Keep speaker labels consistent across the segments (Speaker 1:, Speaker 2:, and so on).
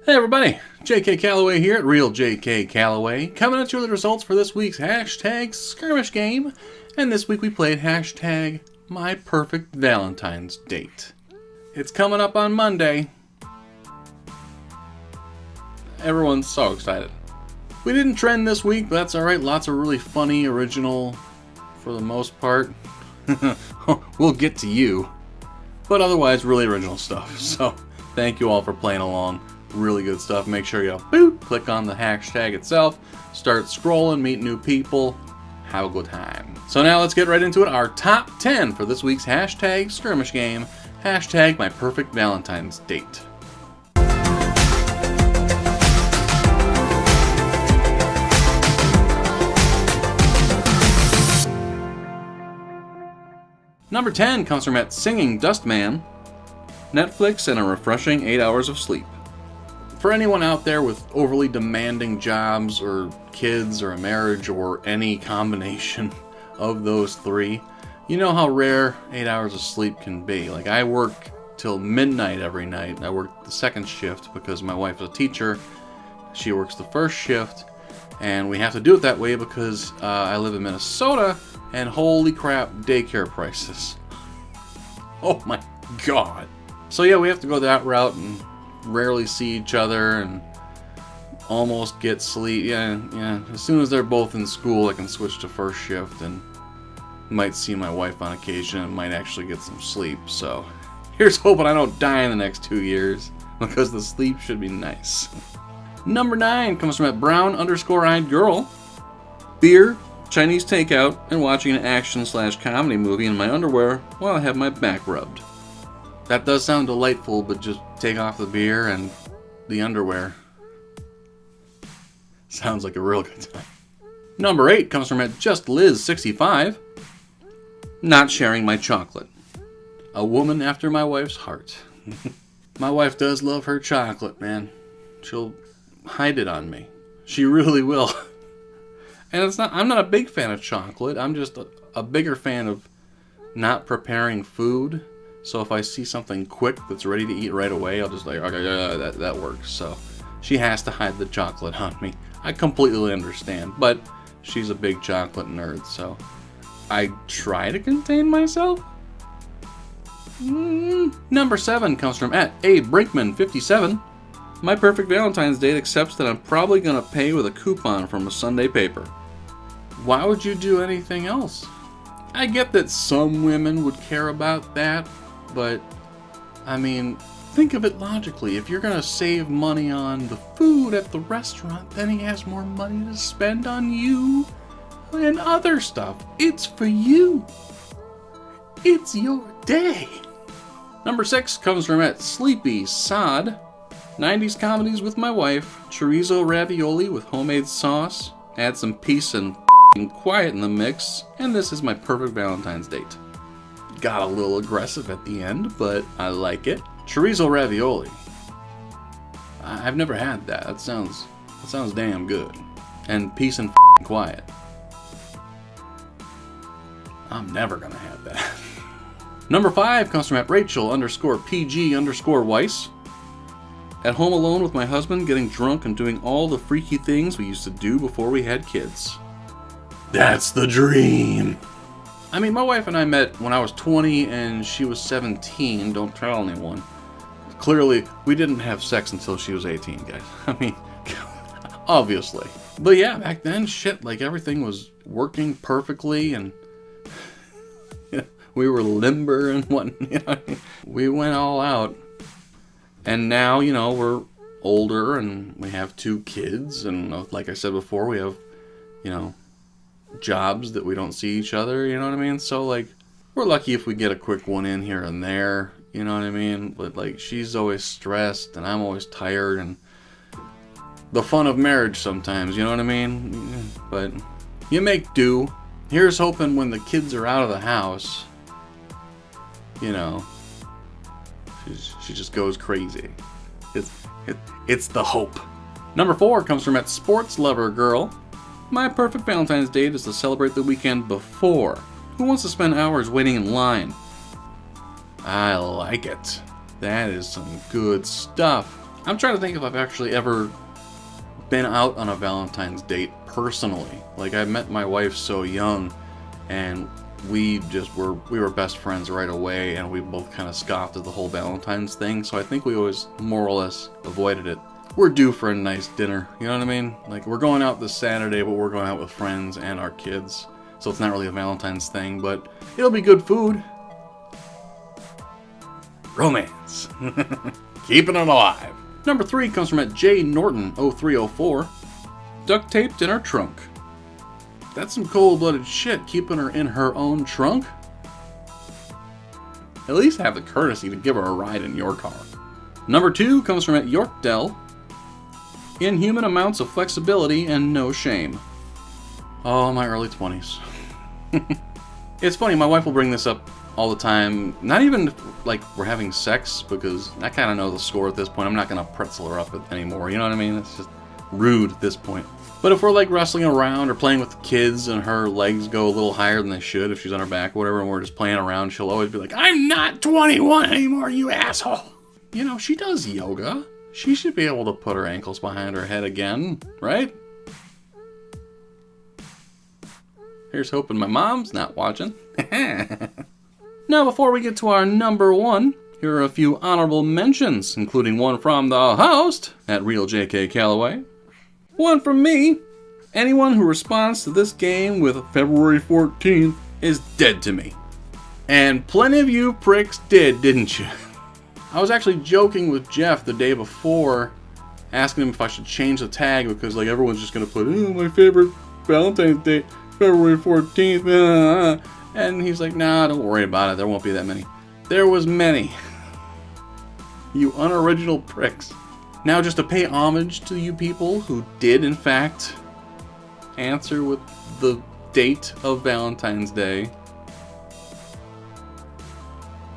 Speaker 1: Hey everybody, JK Calloway here at Real JK Calloway, coming at you with the results for this week's hashtag skirmish game. And this week we played hashtag my perfect Valentine's date. It's coming up on Monday. Everyone's so excited. We didn't trend this week, but that's alright. Lots of really funny, original, for the most part. We'll get to you. But otherwise, really original stuff. So, thank you all for playing along. Really good stuff. Make sure you click on the hashtag itself, start scrolling, meet new people, have a good time. So now let's get right into it. Our top 10 for this week's hashtag skirmish game, hashtag my perfect Valentine's date. Number 10 comes from Singing Dustman, Netflix and a refreshing 8 hours of sleep. For anyone out there with overly demanding jobs or kids or a marriage or any combination of those three, you know how rare 8 hours of sleep can be. Like, I work till midnight every night. I work the second shift because my wife is a teacher. She works the first shift, and we have to do it that way because I live in Minnesota, and holy crap, daycare prices. Oh my god. So yeah, we have to go that route and rarely see each other and almost get sleep. Yeah. As soon as they're both in school, I can switch to first shift and might see my wife on occasion and might actually get some sleep. So here's hoping I don't die in the next 2 years because the sleep should be nice. Number 9 comes from @brown_eyed girl. Beer, Chinese takeout, and watching an action/comedy movie in my underwear while I have my back rubbed. That does sound delightful, but just take off the beer and the underwear. Sounds like a real good time. Number 8 comes from @JustLiz65. Not sharing my chocolate. A woman after my wife's heart. My wife does love her chocolate, man. She'll hide it on me. She really will. And I'm not a big fan of chocolate. I'm just a bigger fan of not preparing food. So if I see something quick that's ready to eat right away, I'll just like, okay, yeah, that works. So she has to hide the chocolate on me. I completely understand, but she's a big chocolate nerd, so I try to contain myself. Number 7 comes from @ABrinkman57. My perfect Valentine's date accepts that I'm probably going to pay with a coupon from a Sunday paper. Why would you do anything else? I get that some women would care about that, but, I mean, think of it logically. If you're going to save money on the food at the restaurant, then he has more money to spend on you and other stuff. It's for you. It's your day. Number 6 comes from @SleepySod. 90s comedies with my wife, chorizo ravioli with homemade sauce, add some peace and quiet in the mix, and this is my perfect Valentine's date. Got a little aggressive at the end, but I like it. Chorizo ravioli. I've never had that. That sounds damn good. And peace and quiet. I'm never gonna have that. Number 5 comes from @Rachel_PG_Weiss. At home alone with my husband, getting drunk and doing all the freaky things we used to do before we had kids. That's the dream. I mean, my wife and I met when I was 20 and she was 17. Don't tell anyone. Clearly, we didn't have sex until she was 18, guys. I mean, obviously. But yeah, back then, shit, like everything was working perfectly and we were limber and whatnot. We went all out. And now, we're older and we have 2 kids. And like I said before, we have, jobs that we don't see each other, you know what I mean? So, like, we're lucky if we get a quick one in here and there, you know what I mean? But, like, she's always stressed and I'm always tired and the fun of marriage sometimes, you know what I mean? But you make do. Here's hoping when the kids are out of the house, she just goes crazy. It's the hope. Number 4 comes from @SportsLoverGirl. My perfect Valentine's date is to celebrate the weekend before. Who wants to spend hours waiting in line? I like it. That is some good stuff. I'm trying to think if I've actually ever been out on a Valentine's date personally. Like, I met my wife so young, and we were best friends right away, and we both kind of scoffed at the whole Valentine's thing, so I think we always more or less avoided it. We're due for a nice dinner, you know what I mean? Like, we're going out this Saturday, but we're going out with friends and our kids, so it's not really a Valentine's thing, but it'll be good food. Romance. Keeping it alive. Number 3 comes from J. Norton 0304. Duct taped in her trunk. That's some cold-blooded shit, keeping her in her own trunk. At least have the courtesy to give her a ride in your car. Number 2 comes from Yorkdell. Inhuman amounts of flexibility and no shame. Oh, my early 20s. It's funny, my wife will bring this up all the time. Not even like we're having sex, because I kind of know the score at this point. I'm not going to pretzel her up anymore, you know what I mean? It's just rude at this point. But if we're like wrestling around or playing with the kids and her legs go a little higher than they should if she's on her back or whatever, and we're just playing around, she'll always be like, "I'm not 21 anymore, you asshole." You know, she does yoga. She should be able to put her ankles behind her head again, right? Here's hoping my mom's not watching. Now, before we get to our number 1, here are a few honorable mentions, including one from the host at Real JK Calloway. One from me. Anyone who responds to this game with February 14th is dead to me. And plenty of you pricks did, didn't you? I was actually joking with Jeff the day before, asking him if I should change the tag, because like everyone's just going to put, "Oh, my favorite Valentine's Day, February 14th. And he's like, "Nah, don't worry about it. There won't be that many." There was many. You unoriginal pricks. Now, just to pay homage to you people who did, in fact, answer with the date of Valentine's Day,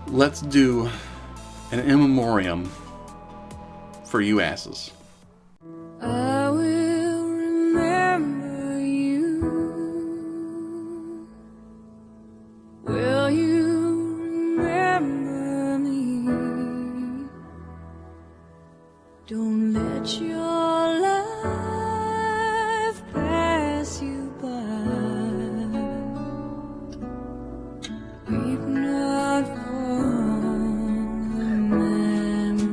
Speaker 1: let's do an in memoriam for you asses.
Speaker 2: I will remember you. Will you remember me? Don't let your life pass you by. Weep not for the memory.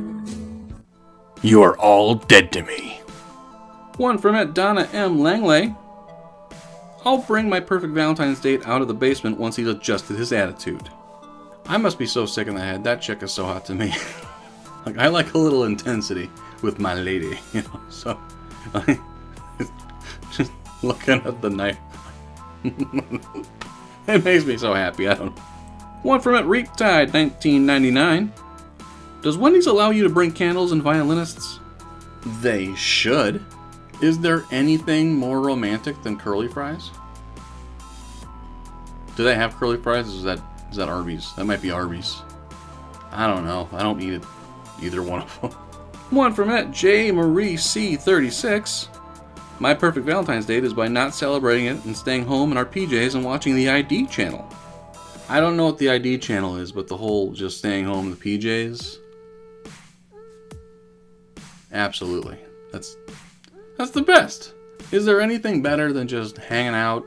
Speaker 1: You are all dead to me. One from Donna M. Langley. I'll bring my perfect Valentine's date out of the basement once he's adjusted his attitude. I must be so sick in the head. That chick is so hot to me. Like, I like a little intensity with my lady, you know, so I just looking at the knife. It makes me so happy, I don't know. One from Reaptide 1999. Does Wendy's allow you to bring candles and violinists? They should. Is there anything more romantic than curly fries? Do they have curly fries? Or is that Arby's? That might be Arby's. I don't know. I don't eat either one of them. One from J. Marie C. 36. My perfect Valentine's date is by not celebrating it and staying home in our PJs and watching the ID channel. I don't know what the ID channel is, but the whole just staying home in the PJs. Absolutely. That's the best. Is there anything better than just hanging out,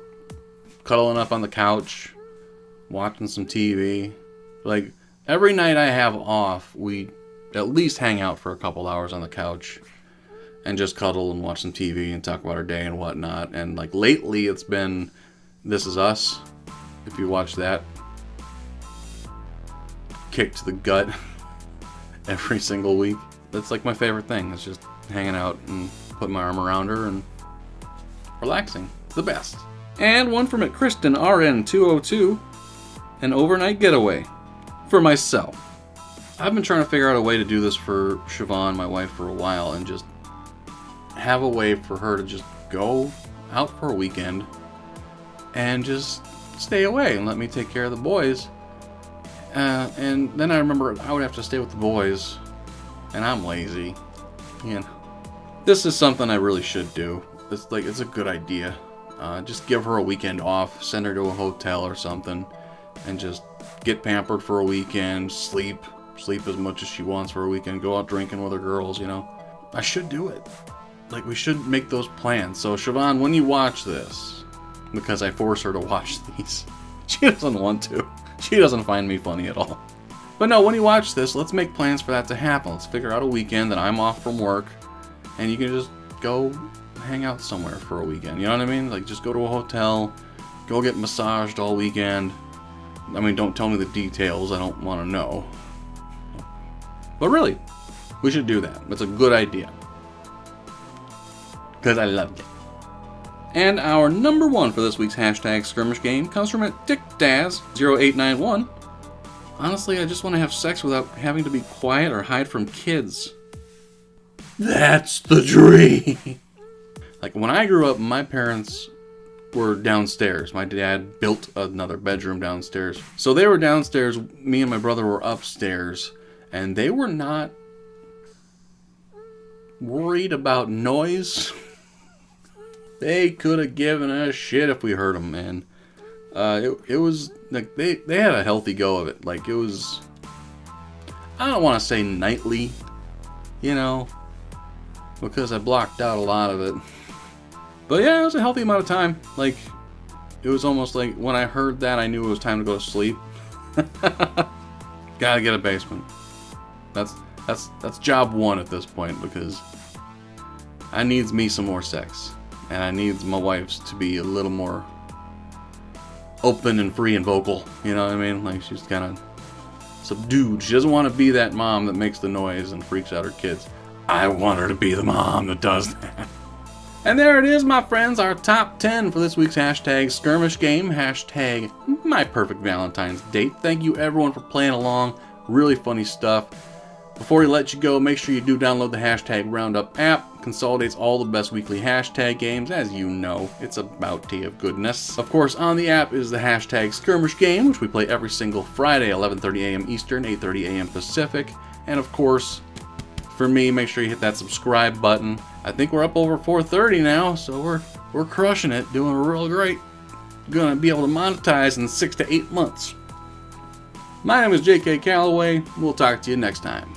Speaker 1: cuddling up on the couch, watching some TV? Like, every night I have off, we at least hang out for a couple hours on the couch and just cuddle and watch some TV and talk about our day and whatnot. And like lately it's been This Is Us. If you watch that, kick to the gut every single week. That's like my favorite thing. It's just hanging out and putting my arm around her and relaxing. It's the best. And one from Kristen RN202. An overnight getaway for myself. I've been trying to figure out a way to do this for Siobhan, my wife, for a while, and just have a way for her to just go out for a weekend and just stay away and let me take care of the boys. And then I remember I would have to stay with the boys, and I'm lazy. You know, this is something I really should do. It's a good idea. Just give her a weekend off, send her to a hotel or something, and just get pampered for a weekend, sleep, sleep as much as she wants for a weekend, go out drinking with her girls, you know. I should do it. Like, we should make those plans. So, Siobhan, when you watch this, because I force her to watch these, she doesn't want to. She doesn't find me funny at all. But no, when you watch this, let's make plans for that to happen. Let's figure out a weekend that I'm off from work, and you can just go hang out somewhere for a weekend. You know what I mean? Like, just go to a hotel, go get massaged all weekend. I mean, don't tell me the details. I don't want to know. But really, we should do that. It's a good idea. Because I loved it. And our number one for this week's hashtag skirmish game comes from DickDaz0891. Honestly, I just want to have sex without having to be quiet or hide from kids. That's the dream! Like, when I grew up, my parents were downstairs. My dad built another bedroom downstairs. So they were downstairs, me and my brother were upstairs, and they were not worried about noise. They could have given a shit if we heard them, man. It was like they had a healthy go of it. Like, it was, I don't want to say nightly, you know, because I blocked out a lot of it. But yeah, it was a healthy amount of time. Like, it was almost like when I heard that, I knew it was time to go to sleep. Gotta get a basement. That's job one at this point, because I needs me some more sex. And I needs my wife to be a little more open and free and vocal. You know what I mean? Like, she's kind of subdued. She doesn't want to be that mom that makes the noise and freaks out her kids. I want her to be the mom that does that. And there it is, my friends, our top 10 for this week's hashtag skirmish game. Hashtag my perfect Valentine's date. Thank you everyone for playing along. Really funny stuff. Before we let you go, make sure you do download the hashtag Roundup app. Consolidates all the best weekly hashtag games. As you know, it's a bounty of goodness. Of course, on the app is the hashtag skirmish game, which we play every single Friday, 11:30 a.m. Eastern, 8:30 a.m. Pacific. And of course, for me, make sure you hit that subscribe button. I think we're up over 430 now, so we're crushing it, doing real great. Gonna be able to monetize in 6 to 8 months. My name is J.K. Calloway. We'll talk to you next time.